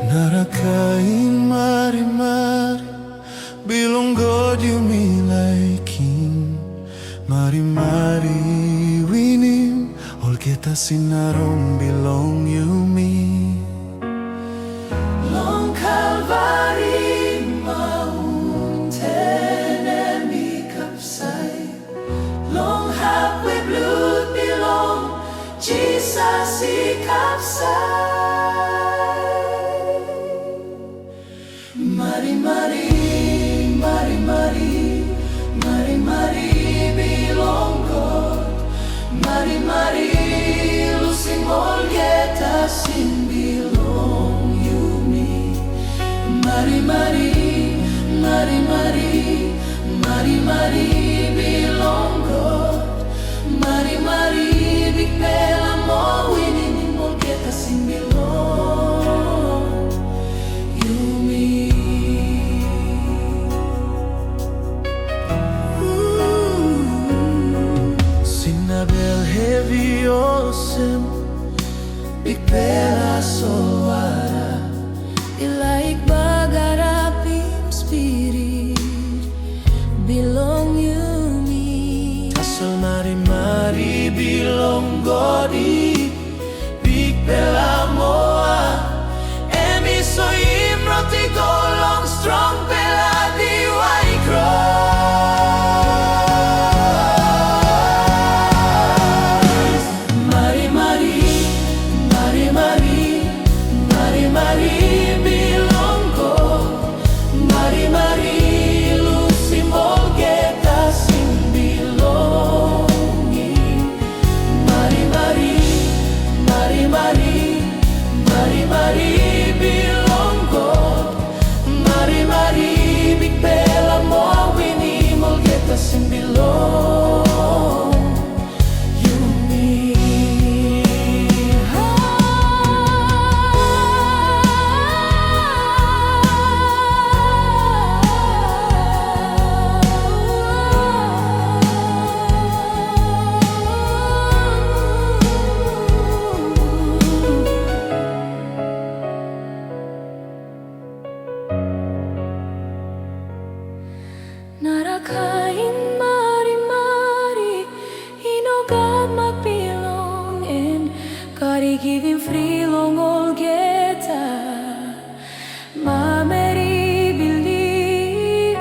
Narakain mari-mari bilonggod yumilay king mari-mari winim olketa sinarong bilong yumi Long Calvary mountain and bikapsay Long halfway blood belong Jesus ikapsay Mari-mari, mari-mari, mari-mari bilonggod Mari-mari lusing olgeta sin bilong yumi Mari-mari, mari-mari, mari-mari bilonggod Mari-mari bigpela mo winin olgeta sin bilong yumi Sinabel heavy osem bigpela solwara ilaik bagarapim spirit bilong yumi Asal mari-mari bilong godi bigpela moa emi soim roti golong strong pela diwai cross Mari-mari, mari-mari, mari-mari bilonggod Mari-mari lusimbol geta sin bilongi Mari-mari, mari-mari, mari-mari bilonggod Mari-mari bigpela mo awini molgeta sin bilong yumi Narakain mari-mari hinogam magpilong and karigiving frilong olgeta mameri believe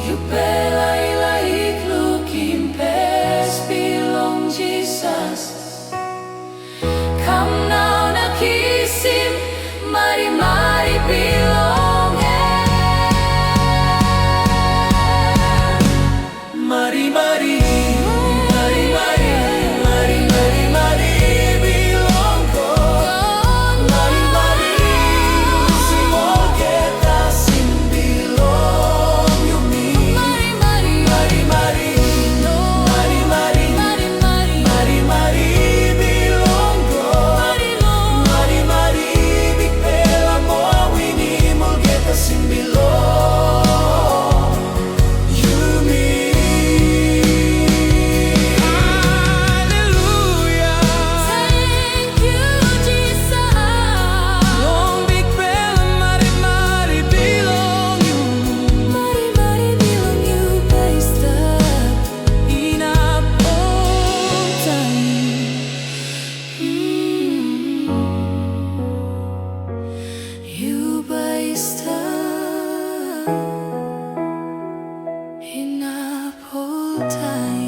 you pela ilaik looking past bilong Jesus come now na kiss him mari-mari bilong Mari-mari, mari-mari, mari-mari, mari bilonggod Mari-mari, lusing olgeta sin bilong yumi Mari-mari, mari-mari, mari-mari, mari-mari bilonggod Mari-mari, bigpela mo awini molgeta sin bilong time